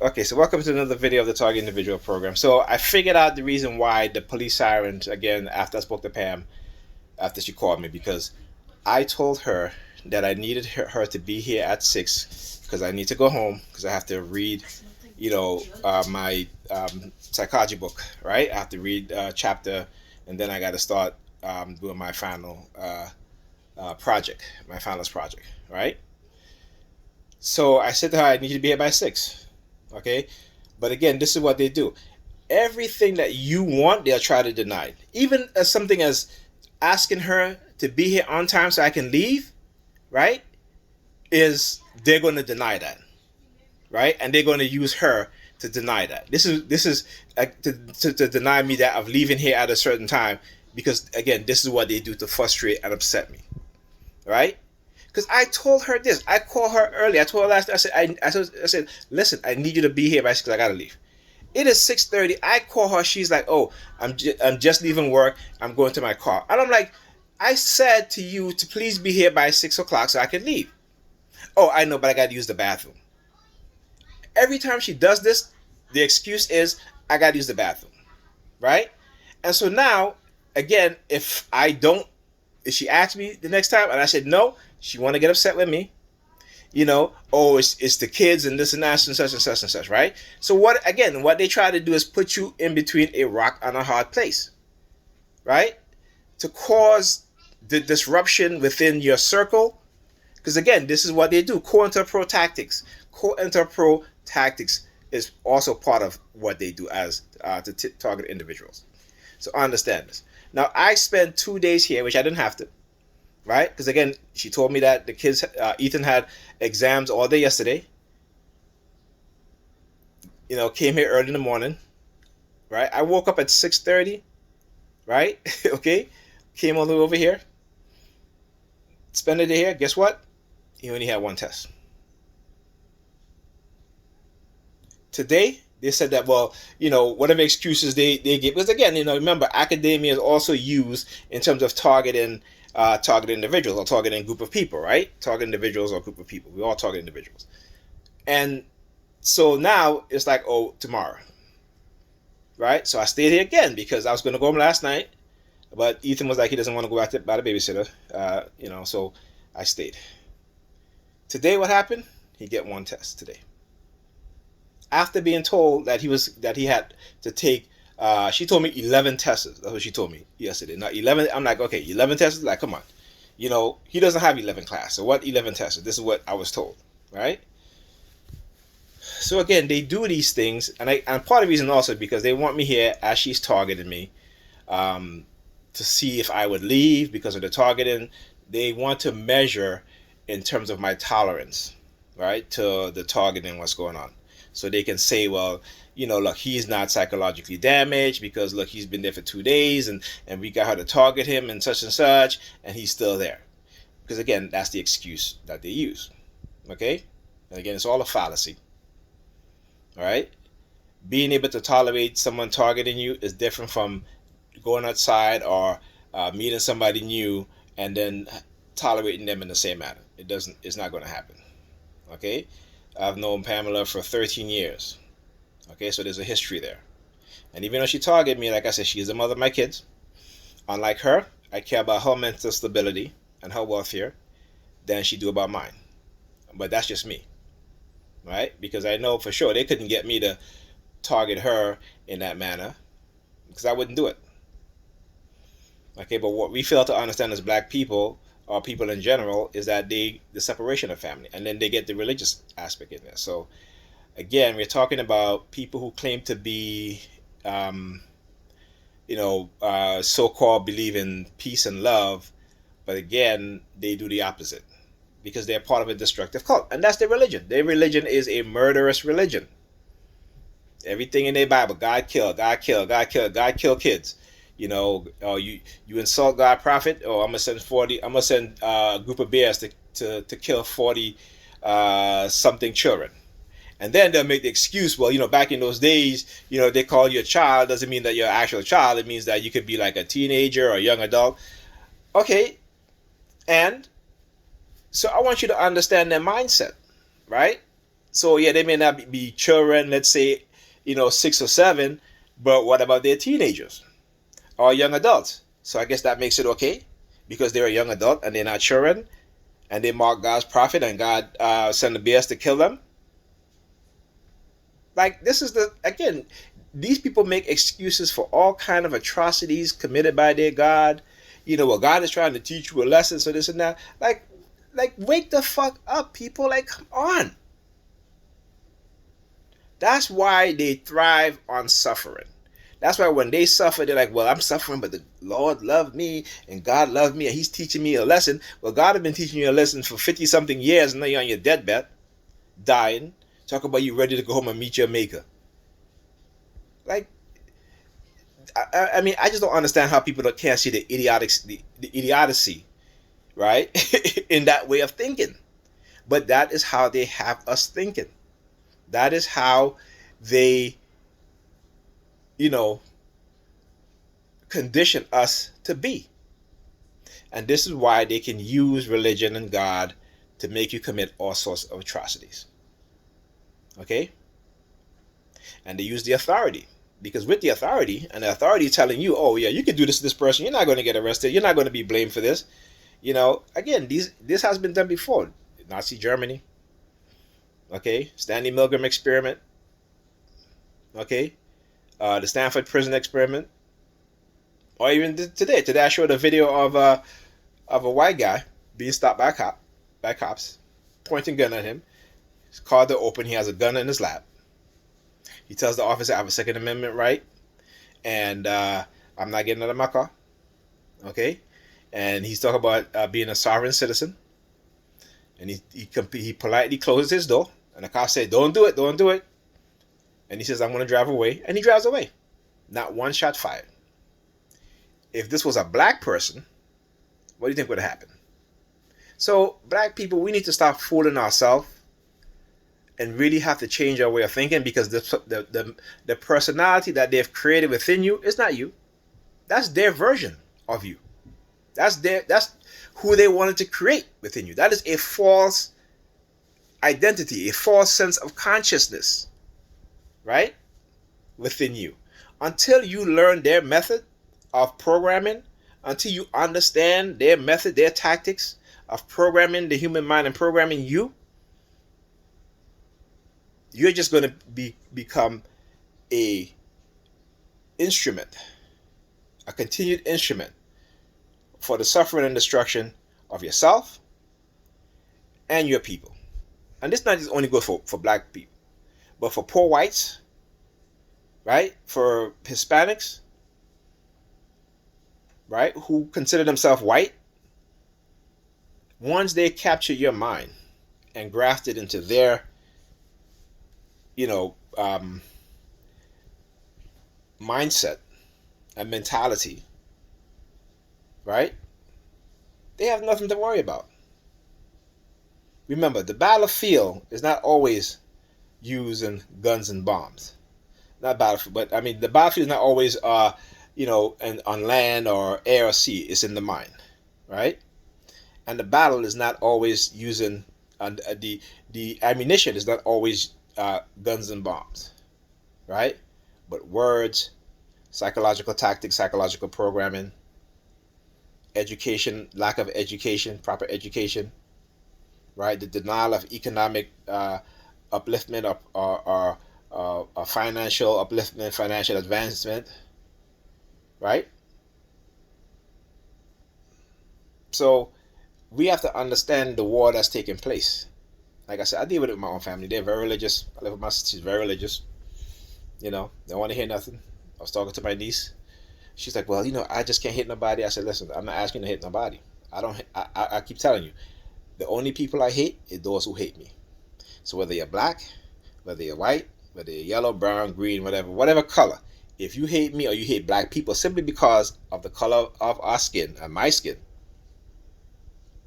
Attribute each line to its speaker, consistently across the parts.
Speaker 1: Okay, so welcome to another video of the Target Individual program. So I figured out the reason why the police sirens, again, after I spoke to Pam, after she called me, because I told her that I needed her to be here at 6 because I need to go home because I have to read, my psychology book, right? I have to read chapter, and then I got to start doing my final project, my finals project, right? So I said to her, I need to be here by 6. Okay, but again, this is what they do. Everything that you want, they'll try to deny it. Even as something as asking her to be here on time so I can leave, right? Is they're going to deny that, right? And they're going to use her to deny that. This is to deny me that of leaving here at a certain time because again, this is what they do to frustrate and upset me, right? Because I told her this. I called her early. I told her last. I said, listen, I need you to be here by 6. I gotta leave. It is 6:30. I call her. She's like, oh, I'm just leaving work. I'm going to my car. And I'm like, I said to you to please be here by 6 o'clock so I can leave. Oh, I know, but I gotta use the bathroom. Every time she does this, the excuse is I gotta use the bathroom, right? And so now, again, if she asks me the next time and I said no, she want to get upset with me, oh, it's the kids and this and that and such and such and such, right? So what they try to do is put you in between a rock and a hard place, right? To cause the disruption within your circle, because again, this is what they do. Co-interpro tactics. Co-interpro tactics is also part of what they do as to target individuals. So understand this. Now I spent 2 days here, which I didn't have to, right? Because again, she told me that the kids, Ethan had exams all day yesterday. Came here early in the morning, right? I woke up at 6:30, right? Okay, came all the way over here, spent the day here. Guess what? He only had one test. Today, they said that, well, whatever excuses they give, because again, remember, academia is also used in terms of targeting individuals or targeting a group of people, right? Target individuals or a group of people. We all target individuals. And so now it's like, oh, tomorrow, right? So I stayed here again because I was going to go home last night, but Ethan was like, he doesn't want to go out by the babysitter, so I stayed. Today, what happened? He get one test today. After being told that he had to take, she told me 11 tests. That's what she told me yesterday. Not 11. I'm like, okay, 11 tests. Like, come on, he doesn't have 11 class. So what 11 tests? This is what I was told, right? So again, they do these things, and part of the reason also because they want me here as she's targeting me, to see if I would leave because of the targeting. They want to measure in terms of my tolerance, right, to the targeting, what's going on. So they can say, well, look, he's not psychologically damaged because, look, he's been there for 2 days and we got her to target him and such, and he's still there. Because, again, that's the excuse that they use. Okay? And again, it's all a fallacy. All right? Being able to tolerate someone targeting you is different from going outside or meeting somebody new and then tolerating them in the same manner. It's not going to happen. Okay? I've known Pamela for 13 years. Okay, so there's a history there. And even though she targeted me, like I said, she's the mother of my kids. Unlike her, I care about her mental stability and her welfare than she do about mine. But that's just me, right? Because I know for sure they couldn't get me to target her in that manner because I wouldn't do it. Okay, but what we fail to understand as black people or people in general is that the separation of family, and then they get the religious aspect in there. So again, we're talking about people who claim to be so-called believe in peace and love, but again, they do the opposite because they're part of a destructive cult, and that's their religion. Their religion is a murderous religion. Everything in their Bible, God kill, God kill, God kill, God kill kids. Oh, you insult God, prophet. Oh, I'm gonna send a group of bears to kill 40 something children, and then they'll make the excuse. Well, back in those days, they call you a child doesn't mean that you're an actual child. It means that you could be like a teenager or a young adult. Okay, and so I want you to understand their mindset, right? So yeah, they may not be children, let's say, 6 or 7, but what about their teenagers or young adults? So I guess that makes it okay because they're a young adult and they're not children, and they mock God's prophet, and God sent the bears to kill them. Like, this is the again, these people make excuses for all kind of atrocities committed by their God. Well, God is trying to teach you a lesson, so this and that. Like, wake the fuck up, people! Like, come on. That's why they thrive on suffering. That's why when they suffer, they're like, well, I'm suffering, but the Lord loved me and God loved me and He's teaching me a lesson. Well, God has been teaching you a lesson for 50 something years, and now you're on your deathbed, dying. Talk about you ready to go home and meet your maker. Like, I mean, I just don't understand how people can't see the idiocy, right? In that way of thinking. But that is how they have us thinking. That is how they, condition us to be. And this is why they can use religion and God to make you commit all sorts of atrocities. Okay? And they use the authority. Because with the authority, and the authority telling you, oh yeah, you can do this to this person, you're not going to get arrested, you're not going to be blamed for this. Again, this has been done before. Nazi Germany. Okay? Stanley Milgram experiment. Okay? The Stanford prison experiment. Or even today. Today I showed a video of a white guy being stopped by cops, pointing a gun at him. His car door open, he has a gun in his lap. He tells the officer, I have a Second Amendment right, and I'm not getting out of my car. Okay? And he's talking about being a sovereign citizen. And he politely closes his door. And the cop said, don't do it, don't do it. And he says, I'm going to drive away. And he drives away. Not one shot fired. If this was a black person, what do you think would have happened? So, black people, we need to stop fooling ourselves and really have to change our way of thinking, because the personality that they've created within you is not you. That's their version of you. That's who they wanted to create within you. That is a false identity, a false sense of consciousness, right? Within you. Until you learn their method of programming, until you understand their method, their tactics of programming the human mind and programming you, you're just going to become a instrument, a continued instrument for the suffering and destruction of yourself and your people. And this not just only good for black people, but for poor whites, right? For Hispanics, right? Who consider themselves white. Once they capture your mind and graft it into their, mindset and mentality, right? They have nothing to worry about. Remember, the battlefield is not always using guns and bombs. Not battlefield, but I mean, the battlefield is not always, on land or air or sea. It's in the mind, right? And the battle is not always using, the ammunition is not always guns and bombs, right? But words, psychological tactics, psychological programming, education, lack of education, proper education, right? The denial of economic upliftment or financial upliftment, financial advancement, right? So we have to understand the war that's taking place. Like I said, I deal with it with my own family. They're very religious. I live with my sister. She's very religious. They don't want to hear nothing. I was talking to my niece. She's like, well, I just can't hit nobody. I said, listen, I'm not asking you to hit nobody. I keep telling you, the only people I hate is those who hate me. So whether you're black, whether you're white, whether you're yellow, brown, green, whatever color, if you hate me or you hate black people simply because of the color of our skin and my skin,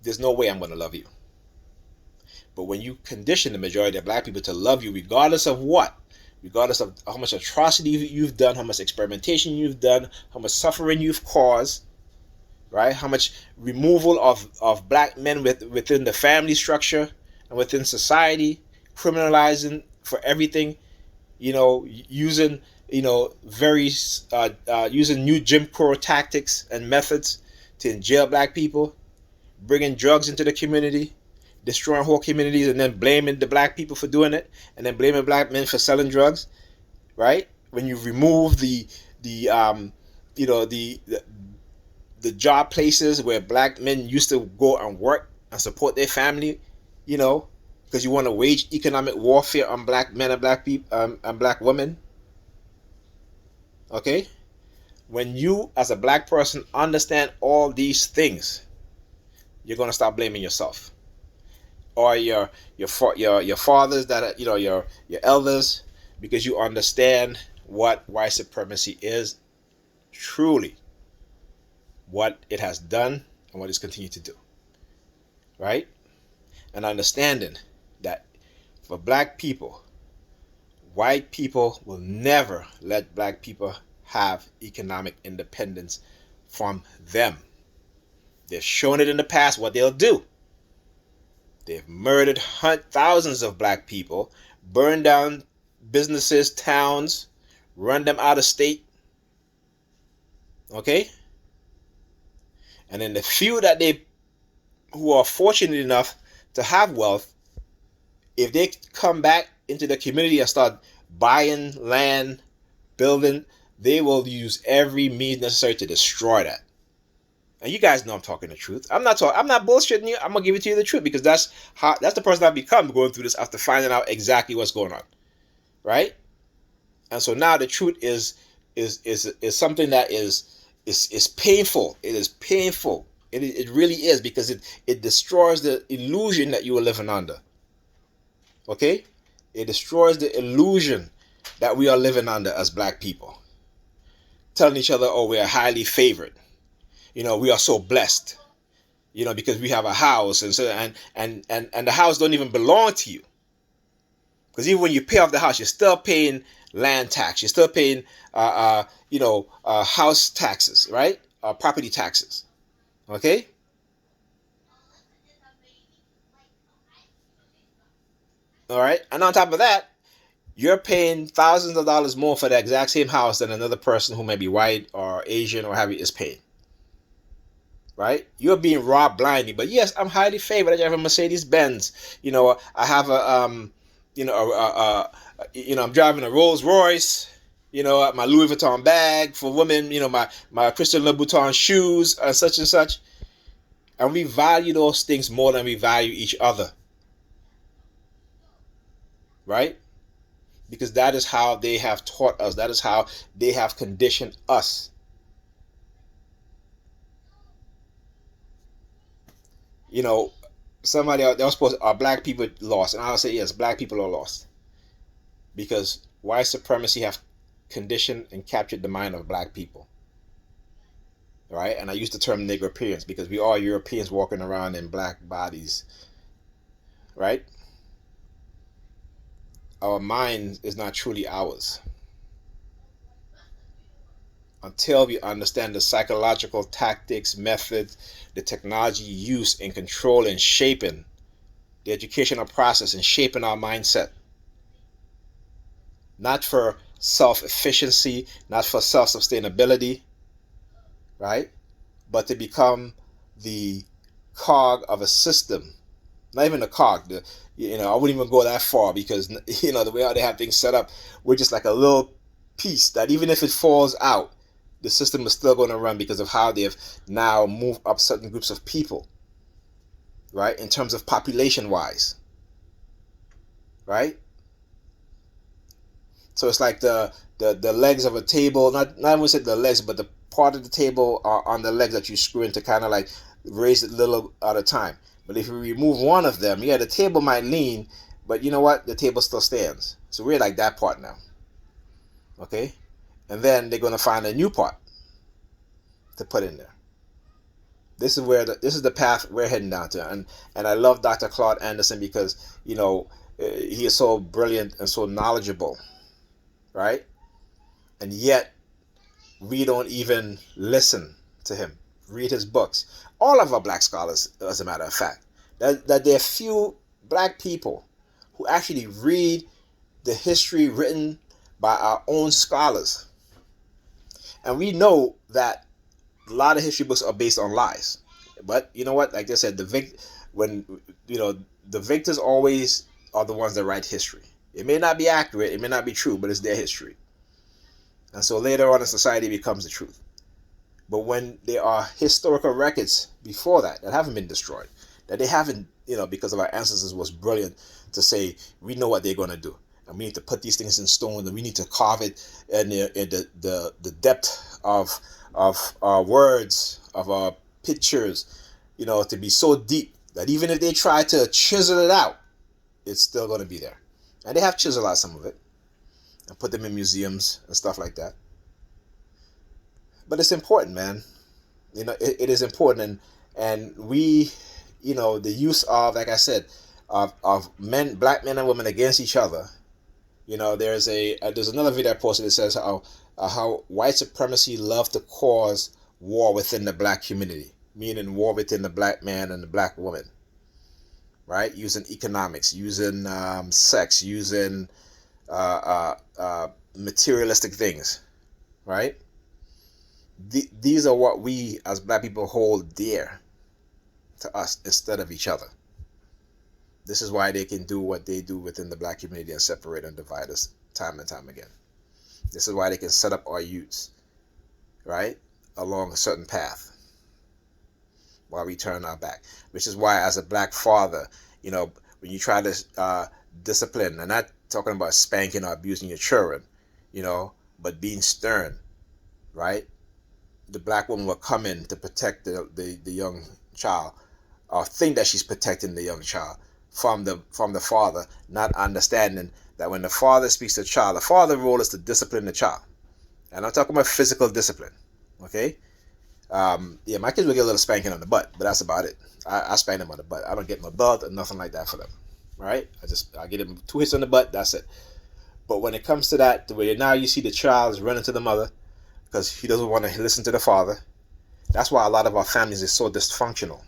Speaker 1: there's no way I'm going to love you. But when you condition the majority of black people to love you regardless of what, regardless of how much atrocity you've done, how much experimentation you've done, how much suffering you've caused, right? How much removal of black men within the family structure and within society, criminalizing for everything, using, very, using new Jim Crow tactics and methods to jail black people, bringing drugs into the community, destroying whole communities, and then blaming the black people for doing it, and then blaming black men for selling drugs, right? When you remove the the job places where black men used to go and work and support their family, because you want to wage economic warfare on black men and black people, and black women. Okay, when you as a black person understand all these things, you're gonna stop blaming yourself or your fathers that are, your elders, because you understand what white supremacy is truly, what it has done and what it's continued to do, right? And understanding that for black people, white people will never let black people have economic independence from them. They've shown it in the past what they'll do. They've murdered thousands of black people, burned down businesses, towns, run them out of state. Okay? And then the few that who are fortunate enough to have wealth, if they come back into the community and start buying land, building, they will use every means necessary to destroy that. And you guys know I'm talking the truth. I'm not bullshitting you. I'm gonna give it to you the truth, because that's the person I've become going through this after finding out exactly what's going on, right? And so now the truth is something that is painful. It is painful. It really is, because it destroys the illusion that you were living under. Okay, it destroys the illusion that we are living under as black people, telling each other, oh, we are highly favored. We are so blessed, because we have a house, and so and the house don't even belong to you. Because even when you pay off the house, you're still paying land tax. You're still paying, house taxes, right? Property taxes. Okay. All right. And on top of that, you're paying thousands of dollars more for the exact same house than another person who may be white or Asian or have you is paying. Right? You're being robbed blindly. But yes, I'm highly favored. I have a Mercedes Benz. I have I'm driving a Rolls Royce. My Louis Vuitton bag for women. My Christian Louboutin shoes, such and such. And we value those things more than we value each other. Right? Because that is how they have taught us. That is how they have conditioned us. Somebody out there was supposed to, are black people lost? And I'll say yes, black people are lost, because white supremacy have conditioned and captured the mind of black people. Right? And I use the term Negropeans because we are Europeans walking around in black bodies. Right? Our mind is not truly ours until we understand the psychological tactics, methods, the technology used in controlling, shaping the educational process and shaping our mindset. Not for self-efficiency, not for self-sustainability, right? But to become the cog of a system. Not even a cog. I wouldn't even go that far, because, the way how they have things set up, we're just like a little piece that even if it falls out, the system is still going to run because of how they've now moved up certain groups of people, right? In terms of population wise, right? So it's like the legs of a table, not even say the legs, but the part of the table are on the legs that you screw in to kind of like raise it a little at a time. But if you remove one of them, the table might lean, but you know what? The table still stands. So we're like that part now. Okay? And then they're going to find a new part to put in there. This is the path we're heading down to. And I love Dr. Claude Anderson because, he is so brilliant and so knowledgeable, right? And yet, we don't even listen to him, read his books. All of our black scholars, as a matter of fact, that there are few black people who actually read the history written by our own scholars. And we know that a lot of history books are based on lies. But you know what? Like I said, when you know the victors always are the ones that write history. It may not be accurate, it may not be true, but it's their history. And so later on in society, it becomes the truth. But when there are historical records before that haven't been destroyed, that they haven't, because of our ancestors was brilliant to say, we know what they're going to do. And we need to put these things in stone, and we need to carve it in the depth of our words, of our pictures, to be so deep that even if they try to chisel it out, it's still going to be there. And they have chiseled out some of it and put them in museums and stuff like that. But it's important, man. It is important, and we, the use of, like I said, of men, black men and women against each other. There's another video I posted that says how white supremacy love to cause war within the black community, meaning war within the black man and the black woman, right? Using economics, using sex, using materialistic things, right? These are what we as black people hold dear to us instead of each other. This is why they can do what they do within the black community and separate and divide us time and time again. This is why they can set up our youths, right, along a certain path while we turn our back. Which is why, as a black father, when you try to discipline, and not talking about spanking or abusing your children, but being stern, right? The black woman will come in to protect the young child, or think that she's protecting the young child from the father, not understanding that when the father speaks to the child, the father's role is to discipline the child. And I'm talking about physical discipline, okay? My kids will get a little spanking on the butt, but that's about it. I spank them on the butt. I don't get my belt or nothing like that for them, right? I get them 2 hits on the butt, that's it. But when it comes to that, where now you see the child is running to the mother because he doesn't want to listen to the father, that's why a lot of our families is so dysfunctional.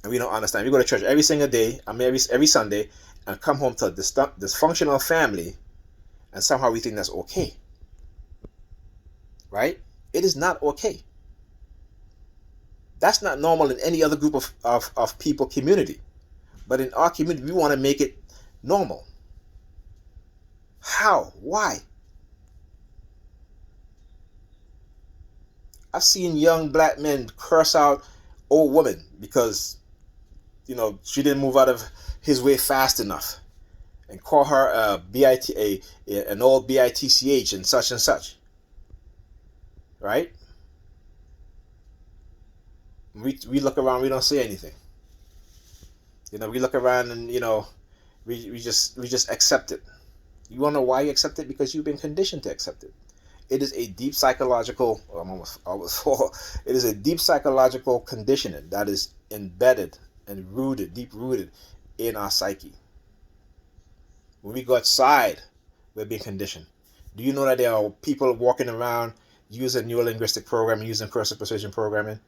Speaker 1: And we don't understand. We go to church every single day, every Sunday, and come home to a dysfunctional family, and somehow we think that's okay. Right? It is not okay. That's not normal in any other group of people community. But in our community, we want to make it normal. How? Why? I've seen young black men curse out old women because she didn't move out of his way fast enough, and call her an old bitch and such, right? We look around, we don't say anything. We look around and we just accept it. You wanna know why you accept it? Because you've been conditioned to accept it. It is a deep psychological. It is a deep psychological conditioning that is embedded and deep rooted in our psyche. When we go outside, we're being conditioned. Do you know that there are people walking around using neurolinguistic programming, using coercive persuasion programming?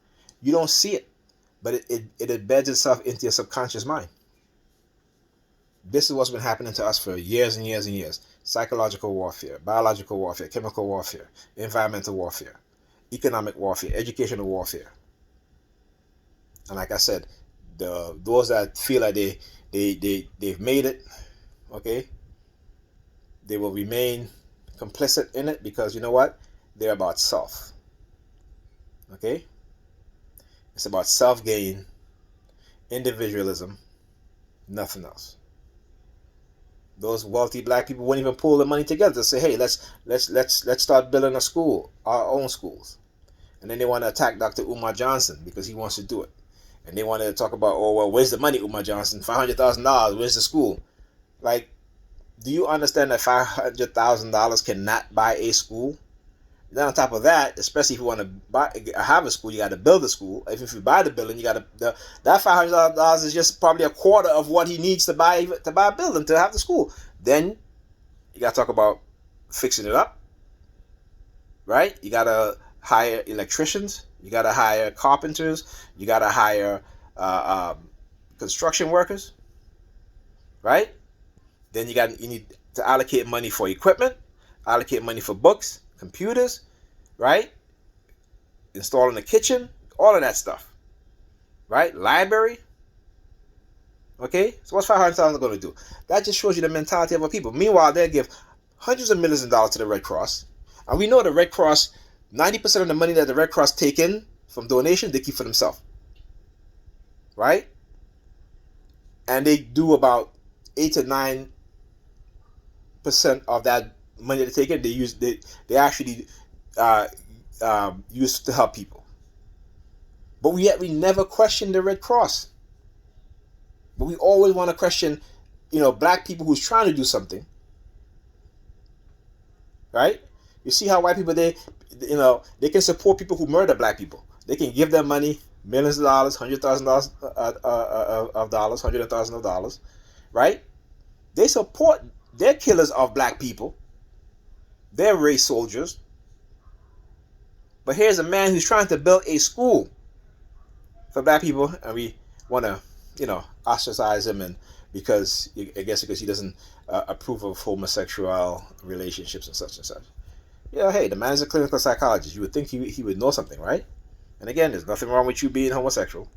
Speaker 1: You don't see it, but it embeds itself into your subconscious mind. This is what's been happening to us for years and years and years. Psychological warfare, biological warfare, chemical warfare, environmental warfare, economic warfare, educational warfare. And like I said, those that feel like they've made it, okay, they will remain complicit in it because you know what? They're about self. Okay? It's about self-gain, individualism, nothing else. Those wealthy black people wouldn't even pull the money together to say, hey, let's start building a school, our own schools. And then they want to attack Dr. Umar Johnson because he wants to do it. And they want to talk about, oh, well, where's the money, Umar Johnson? $500,000, where's the school? Like, do you understand that $500,000 cannot buy a school? Then on top of that, especially if you want to have a school, you got to build a school. Even if you buy the building, you got to that $500 is just probably a quarter of what he needs to buy a building to have the school. Then you got to talk about fixing it up, right? You got to hire electricians, you got to hire carpenters, you got to hire construction workers, right? Then you need to allocate money for equipment, allocate money for books, computers, right? Installing the kitchen, all of that stuff, right? Library. Okay, so what's $500,000 going to do? That just shows you the mentality of our people. Meanwhile, they give hundreds of millions of dollars to the Red Cross, and we know the Red Cross, 90% of the money that the Red Cross take in from donations, they keep for themselves, right? And they do about 8 to 9% of that money they take in. They actually use to help people. But yet we never question the Red Cross. But we always want to question, black people who's trying to do something, right? You see how white people, they can support people who murder black people. They can give them money, millions of dollars, $100,000 of dollars, $100,000, right? They support their killers of black people, their race soldiers. But here's a man who's trying to build a school for black people, and we want to, ostracize him, and because he doesn't approve of homosexual relationships and such and such. Hey, the man's a clinical psychologist. You would think he would know something, right? And again, there's nothing wrong with you being homosexual,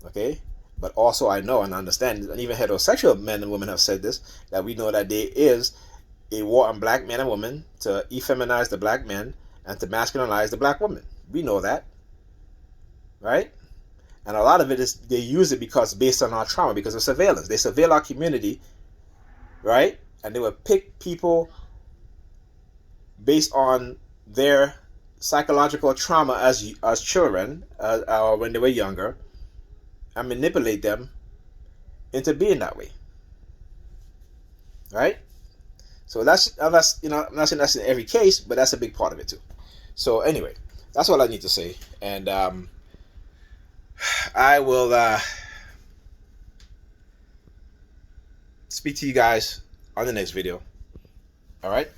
Speaker 1: okay? But also I know and understand, and even heterosexual men and women have said this, that we know that there is a war on black men and women to effeminize the black men and to masculinize the black woman. We know that, right? And a lot of it is they use it because based on our trauma, because of surveillance. They surveil our community, right? And they would pick people based on their psychological trauma as children, or when they were younger, and manipulate them into being that way, right? So that's I'm not saying that's in every case, but that's a big part of it too. So anyway, that's all I need to say, and I will speak to you guys on the next video. All right.